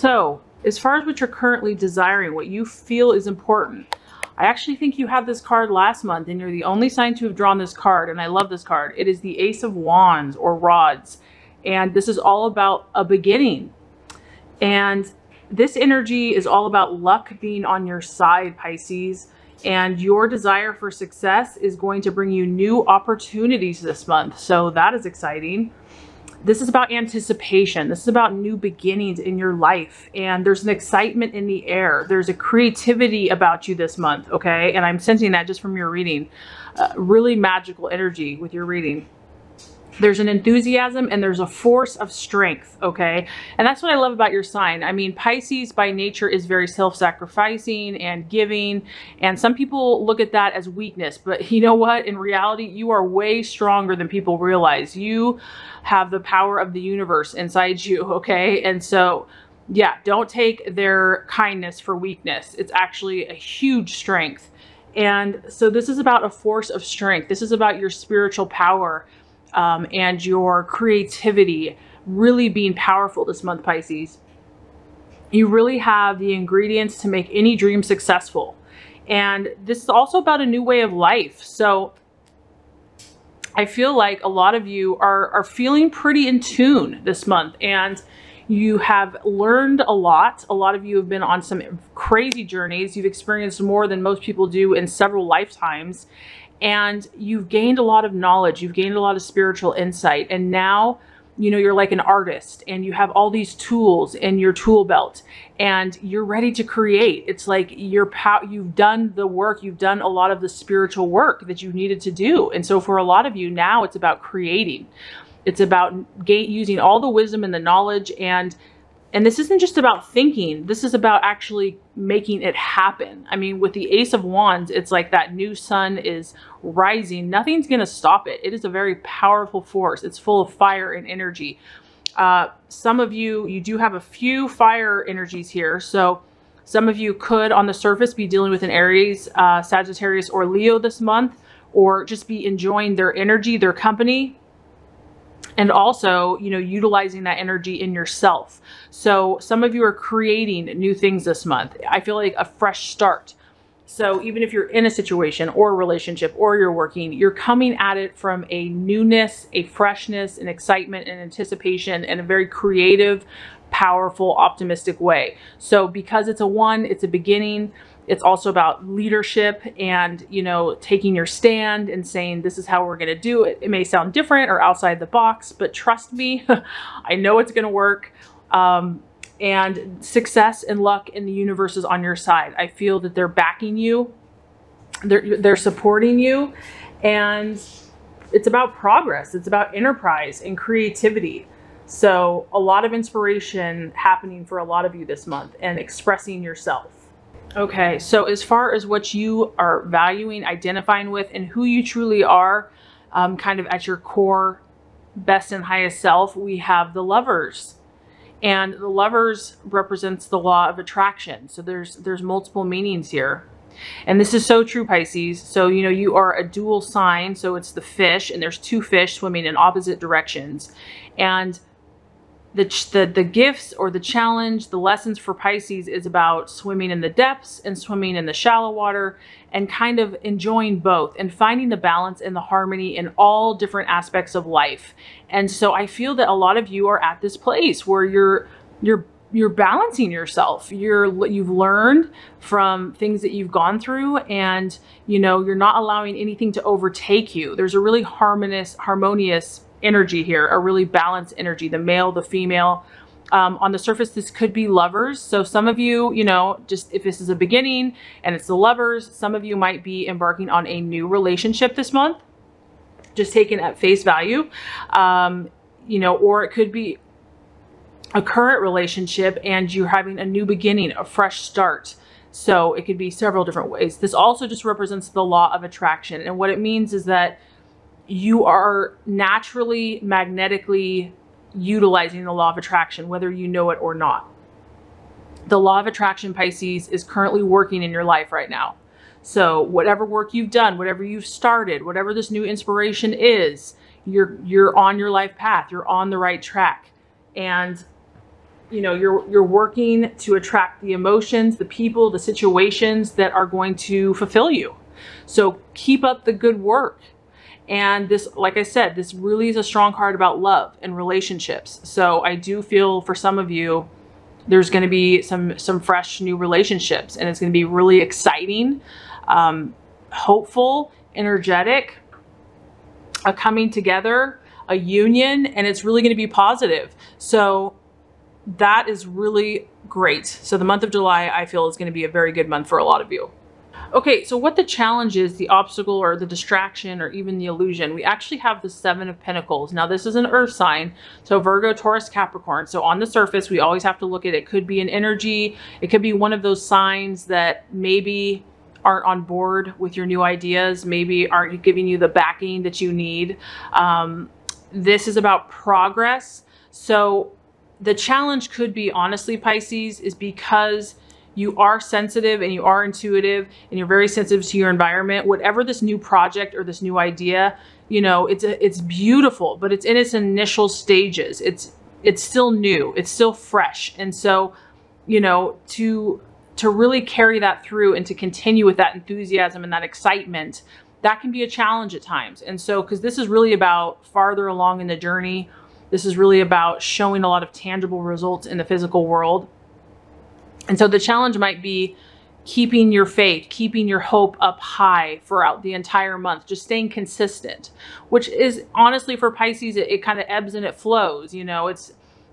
So as far as what you're currently desiring, what you feel is important, I actually think you had this card last month and you're the only sign to have drawn this card. And I love this card. It is the Ace of Wands or Rods. And this is all about a beginning. And this energy is all about luck being on your side, Pisces. And your desire for success is going to bring you new opportunities this month. So that is exciting. This is about anticipation. This is about new beginnings in your life. And there's an excitement in the air. There's a creativity about you this month, okay? And I'm sensing that just from your reading. Really magical energy with your reading. There's an enthusiasm and there's a force of strength, okay? And that's what I love about your sign. I mean, Pisces by nature is very self-sacrificing and giving. And some people look at that as weakness. But you know what? In reality, you are way stronger than people realize. You have the power of the universe inside you, okay? And so, yeah, don't take their kindness for weakness. It's actually a huge strength. And so this is about a force of strength. This is about your spiritual power. And your creativity really being powerful this month, Pisces. You really have the ingredients to make any dream successful. And this is also about a new way of life. So I feel like a lot of you are feeling pretty in tune this month, and you have learned a lot. A lot of you have been on some crazy journeys. You've experienced more than most people do in several lifetimes. And you've gained a lot of knowledge. You've gained a lot of spiritual insight. And now, you know, you're like an artist and you have all these tools in your tool belt and you're ready to create. It's like you've done the work. You've done a lot of the spiritual work that you needed to do. And so for a lot of you now, it's about creating. It's about using all the wisdom and the knowledge. And this isn't just about thinking. This is about actually making it happen. I mean, with the Ace of Wands, it's like that new sun is rising. Nothing's going to stop it. It is a very powerful force. It's full of fire and energy. Some of you do have a few fire energies here. So some of you could, on the surface, be dealing with an Aries, Sagittarius, or Leo this month, or just be enjoying their energy, their company. And also, you know, utilizing that energy in yourself. So some of you are creating new things this month. I feel like a fresh start. So even if you're in a situation or a relationship or you're working, you're coming at it from a newness, a freshness, an excitement, and anticipation, and a very creative, powerful, optimistic way. So because it's a one, it's a beginning. It's also about leadership and, you know, taking your stand and saying, this is how we're going to do it. It may sound different or outside the box, but trust me, I know it's going to work. And success and luck in the universe is on your side. I feel that they're backing you. They're supporting you. And it's about progress. It's about enterprise and creativity. So a lot of inspiration happening for a lot of you this month and expressing yourself. Okay, so as far as what you are valuing, identifying with, and who you truly are, kind of at your core, best and highest self, we have the Lovers. And the Lovers represents the law of attraction. So there's multiple meanings here. And this is so true, Pisces. So, you know, you are a dual sign. So it's the fish, and there's two fish swimming in opposite directions. And the gifts or the challenge, the lessons for Pisces is about swimming in the depths and swimming in the shallow water and kind of enjoying both and finding the balance and the harmony in all different aspects of life. And so I feel that a lot of you are at this place where you're balancing yourself. You've learned from things that you've gone through, and you know, you're not allowing anything to overtake you. There's a really harmonious energy here, a really balanced energy, the male, the female. On the surface, this could be Lovers. So some of you, you know, just if this is a beginning and it's the Lovers, some of you might be embarking on a new relationship this month, just taken at face value. You know, or it could be a current relationship and you're having a new beginning, a fresh start. So it could be several different ways. This also just represents the law of attraction. And what it means is that you are naturally, magnetically utilizing the law of attraction, whether you know it or not. The law of attraction, Pisces, is currently working in your life right now. So whatever work you've done, whatever you've started, whatever this new inspiration is, you're on your life path. You're on the right track. And you know, you're working to attract the emotions, the people, the situations that are going to fulfill you. So keep up the good work. And this, like I said, this really is a strong card about love and relationships. So I do feel for some of you, there's going to be some fresh new relationships, and it's going to be really exciting, hopeful, energetic, a coming together, a union, and it's really going to be positive. So that is really great. So the month of July, I feel, is going to be a very good month for a lot of you. Okay, so what the challenge is, the obstacle or the distraction or even the illusion, we actually have the Seven of Pentacles. Now this is an earth sign, so Virgo, Taurus, Capricorn. So on the surface, we always have to look at it. It could be an energy. It could be one of those signs that maybe aren't on board with your new ideas, maybe aren't giving you the backing that you need. This is about progress. So the challenge could be, honestly, Pisces, is because you are sensitive and you are intuitive and you're very sensitive to your environment. Whatever this new project or this new idea, you know, it's beautiful, but it's in its initial stages. It's still new, it's still fresh. And so, you know, to really carry that through and to continue with that enthusiasm and that excitement, that can be a challenge at times. And so, because this is really about farther along in the journey, this is really about showing a lot of tangible results in the physical world. And so the challenge might be keeping your faith, keeping your hope up high throughout the entire month, just staying consistent, which is honestly for Pisces, it kind of ebbs and it flows. You know, it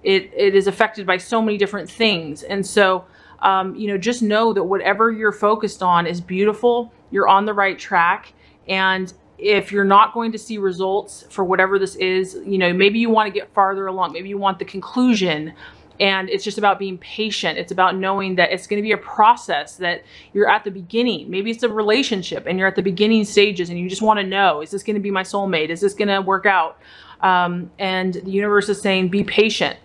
is affected by so many different things. And so, you know, just know that whatever you're focused on is beautiful. You're on the right track. And if you're not going to see results for whatever this is, you know, maybe you want to get farther along. Maybe you want the conclusion. And it's just about being patient. It's about knowing that it's going to be a process, that you're at the beginning. Maybe it's a relationship and you're at the beginning stages and you just want to know, is this going to be my soulmate? Is this going to work out? And the universe is saying, be patient.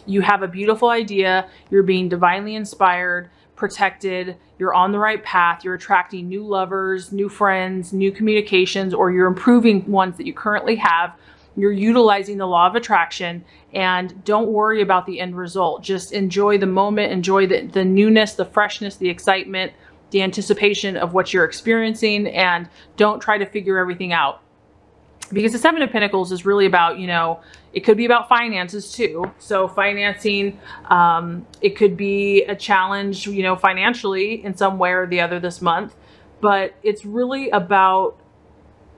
You have a beautiful idea. You're being divinely inspired, protected. You're on the right path. You're attracting new lovers, new friends, new communications, or you're improving ones that you currently have. You're utilizing the law of attraction, and don't worry about the end result. Just enjoy the moment, enjoy the newness, the freshness, the excitement, the anticipation of what you're experiencing, and don't try to figure everything out. Because the Seven of Pentacles is really about, you know, it could be about finances too. So financing, it could be a challenge, you know, financially in some way or the other this month, but it's really about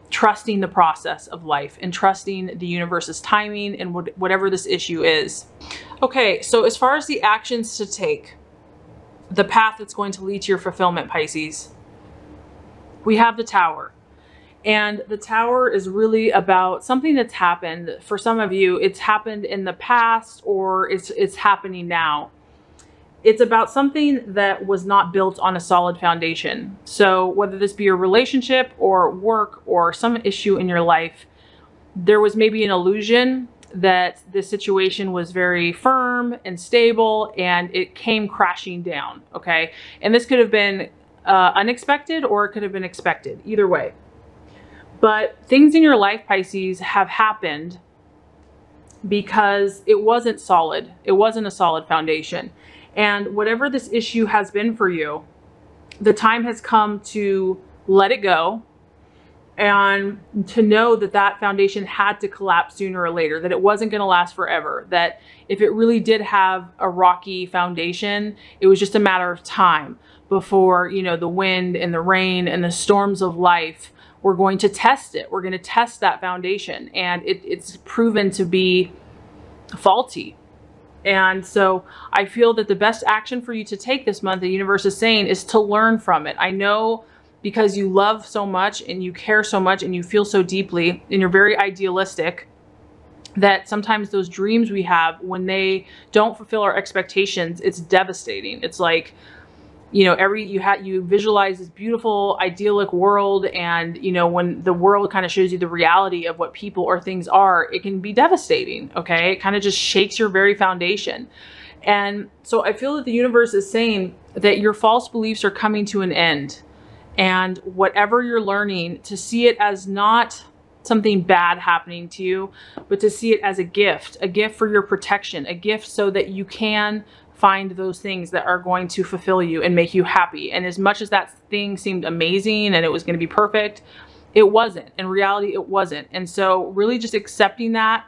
trusting the process of life and trusting the universe's timing and whatever this issue is. Okay, so as far as the actions to take, the path that's going to lead to your fulfillment, Pisces, we have the Tower. And the Tower is really about something that's happened. For some of you, it's happened in the past or it's happening now. It's about something that was not built on a solid foundation. So whether this be a relationship or work or some issue in your life, there was maybe an illusion that this situation was very firm and stable and it came crashing down, okay? And this could have been unexpected or it could have been expected, either way. But things in your life, Pisces, have happened because it wasn't solid. It wasn't a solid foundation. And whatever this issue has been for you, the time has come to let it go and to know that that foundation had to collapse sooner or later, that it wasn't going to last forever, that if it really did have a rocky foundation, it was just a matter of time before, you know, the wind and the rain and the storms of life were going to test it. We're going to test that foundation, and it's proven to be faulty. And so I feel that the best action for you to take this month, the universe is saying, is to learn from it. I know because you love so much and you care so much and you feel so deeply and you're very idealistic, that sometimes those dreams we have, when they don't fulfill our expectations, it's devastating. It's like, you know, you visualize this beautiful idyllic world, and you know, when the world kind of shows you the reality of what people or things are, it can be devastating. Okay, it kind of just shakes your very foundation. And so I feel that the universe is saying that your false beliefs are coming to an end, and whatever you're learning, to see it as not something bad happening to you, but to see it as a gift for your protection, a gift so that you can find those things that are going to fulfill you and make you happy. And as much as that thing seemed amazing and it was going to be perfect, it wasn't. In reality, it wasn't. And so really just accepting that.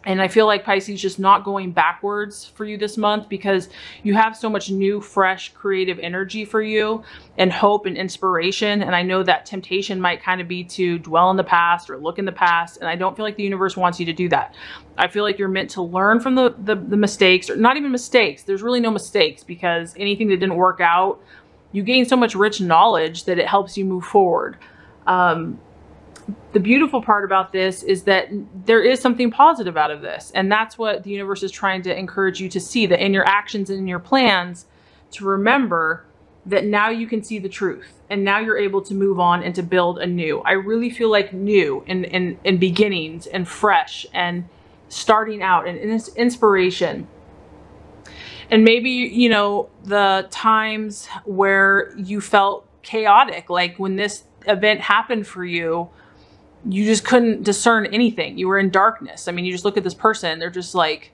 And I feel like Pisces, just not going backwards for you this month, because you have so much new, fresh, creative energy for you and hope and inspiration. And I know that temptation might kind of be to dwell in the past or look in the past. And I don't feel like the universe wants you to do that. I feel like you're meant to learn from the mistakes, or not even mistakes. There's really no mistakes, because anything that didn't work out, you gain so much rich knowledge that it helps you move forward. The beautiful part about this is that there is something positive out of this. And that's what the universe is trying to encourage you to see, that in your actions and in your plans, to remember that now you can see the truth. And now you're able to move on and to build anew. I really feel like new and beginnings and fresh and starting out and inspiration. And maybe, you know, the times where you felt chaotic, like when this event happened for you, you just couldn't discern anything. You were in darkness. I mean, you just look at this person, they're just like,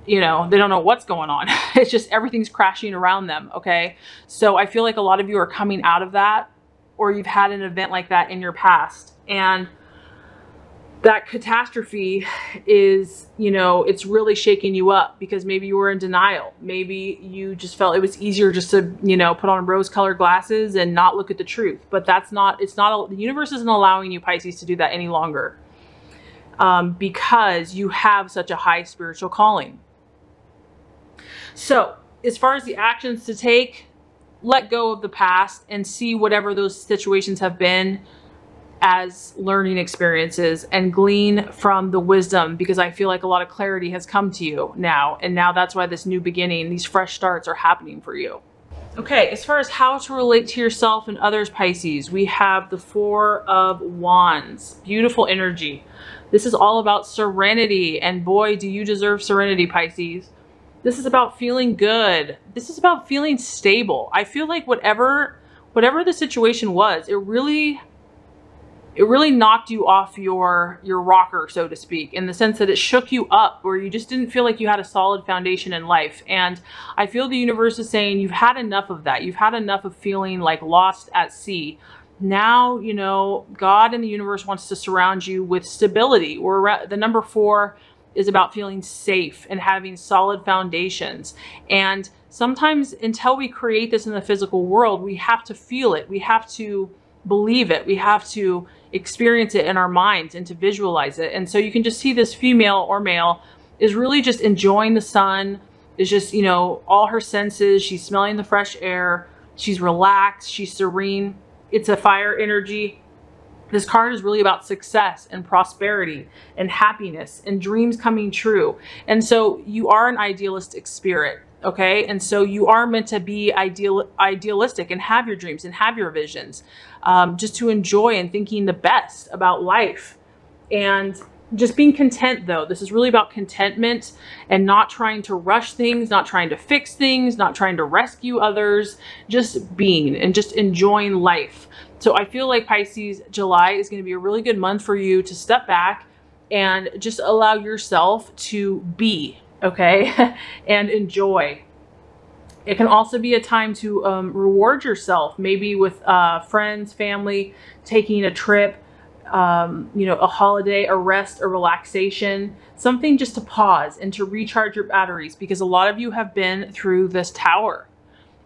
you know, they don't know what's going on. It's just everything's crashing around them. Okay. So I feel like a lot of you are coming out of that, or you've had an event like that in your past. And that catastrophe is, you know, it's really shaking you up, because maybe you were in denial. Maybe you just felt it was easier just to, you know, put on rose-colored glasses and not look at the truth. But that's not, the universe isn't allowing you, Pisces, to do that any longer, because you have such a high spiritual calling. So as far as the actions to take, let go of the past and see whatever those situations have been as learning experiences, and glean from the wisdom, because I feel like a lot of clarity has come to you now. And now that's why this new beginning, these fresh starts are happening for you. Okay, as far as how to relate to yourself and others, Pisces, we have the Four of Wands. Beautiful energy. This is all about serenity, and boy, do you deserve serenity, Pisces. This is about feeling good. This is about feeling stable. I feel like whatever the situation was, it really knocked you off your rocker, so to speak, in the sense that it shook you up, where you just didn't feel like you had a solid foundation in life. And I feel the universe is saying you've had enough of that. You've had enough of feeling like lost at sea. Now, you know, God and the universe wants to surround you with stability. The number 4 is about feeling safe and having solid foundations. And sometimes, until we create this in the physical world, we have to feel it. We have to believe it. We have to experience it in our minds and to visualize it. And so you can just see this female or male is really just enjoying the sun, is just, you know, all her senses. She's smelling the fresh air. She's relaxed. She's serene. It's a fire energy. This card is really about success and prosperity and happiness and dreams coming true. And so you are an idealistic spirit. Okay. And so you are meant to be idealistic and have your dreams and have your visions, just to enjoy and thinking the best about life and just being content, though. This is really about contentment and not trying to rush things, not trying to fix things, not trying to rescue others, just being and just enjoying life. So I feel like, Pisces, July is going to be a really good month for you to step back and just allow yourself to be. Okay. And enjoy. It can also be a time to reward yourself, maybe with friends, family, taking a trip, you know, a holiday, a rest, a relaxation, something just to pause and to recharge your batteries, because a lot of you have been through this tower,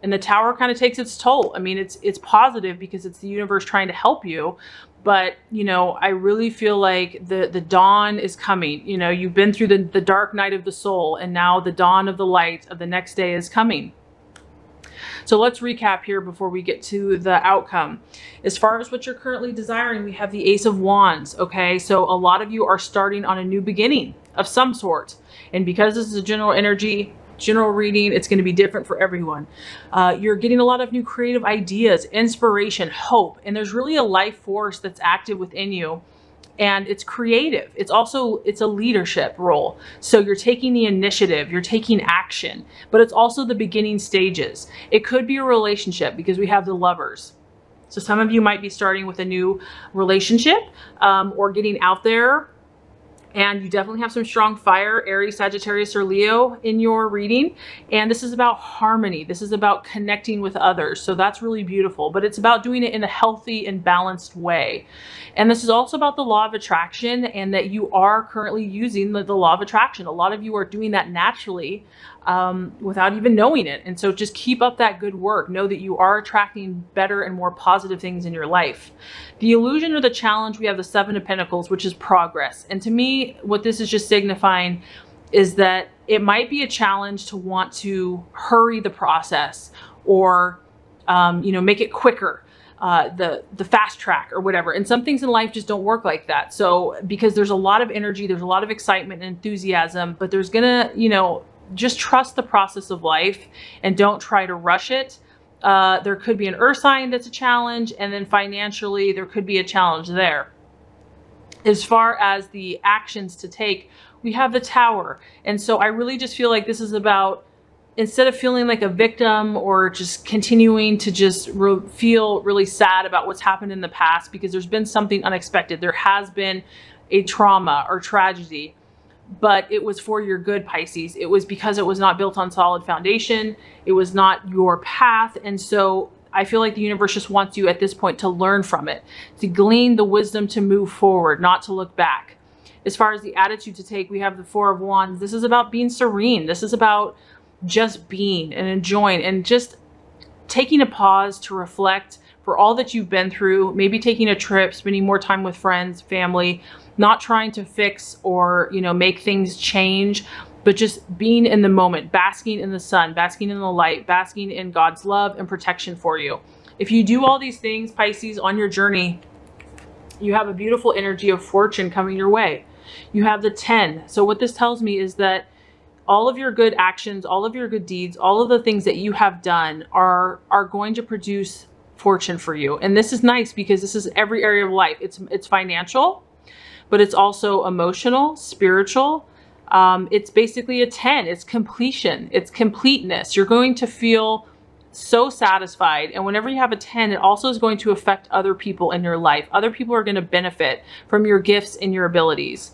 and the tower kind of takes its toll. I mean, it's positive because it's the universe trying to help you. But, you know, I really feel like the dawn is coming. You know, you've been through the dark night of the soul, and now the dawn of the light of the next day is coming. So let's recap here before we get to the outcome. As far as what you're currently desiring, we have the Ace of Wands. Okay, so a lot of you are starting on a new beginning of some sort. And because this is a general energy, general reading, it's going to be different for everyone. You're getting a lot of new creative ideas, inspiration, hope, and there's really a life force that's active within you, and it's creative. It's a leadership role. So you're taking the initiative, you're taking action, but it's also the beginning stages. It could be a relationship, because we have the Lovers. So some of you might be starting with a new relationship or getting out there. And you definitely have some strong fire, Aries, Sagittarius, or Leo in your reading. And this is about harmony. This is about connecting with others. So that's really beautiful, but it's about doing it in a healthy and balanced way. And this is also about the law of attraction, and that you are currently using the law of attraction. A lot of you are doing that naturally without even knowing it. And so just keep up that good work. Know that you are attracting better and more positive things in your life. The illusion or the challenge, we have the Seven of Pentacles, which is progress. And to me, what this is just signifying is that it might be a challenge to want to hurry the process or, make it quicker. The fast track or whatever. And some things in life just don't work like that. So because there's a lot of energy, there's a lot of excitement and enthusiasm, but there's gonna, just trust the process of life and don't try to rush it. There could be an earth sign that's a challenge, and then financially there could be a challenge there. As far as the actions to take, we have the Tower. And so I really just feel like this is about, instead of feeling like a victim or just continuing to just feel really sad about what's happened in the past, because there's been something unexpected. There has been a trauma or tragedy, but it was for your good, Pisces. It was because it was not built on solid foundation. It was not your path. And so I feel like the universe just wants you at this point to learn from it, to glean the wisdom to move forward, not to look back. As far as the attitude to take, we have the Four of Wands. This is about being serene. This is about just being and enjoying and just taking a pause to reflect for all that you've been through, maybe taking a trip, spending more time with friends, family, not trying to fix or, make things change, but just being in the moment, basking in the sun, basking in the light, basking in God's love and protection for you. If you do all these things, Pisces, on your journey, you have a beautiful energy of fortune coming your way. You have the 10. So what this tells me is that all of your good actions, all of your good deeds, all of the things that you have done are going to produce fortune for you. And this is nice because this is every area of life. It's financial, but it's also emotional, spiritual. It's basically a 10. It's completion. It's completeness. You're going to feel so satisfied. And whenever you have a 10, it also is going to affect other people in your life. Other people are going to benefit from your gifts and your abilities.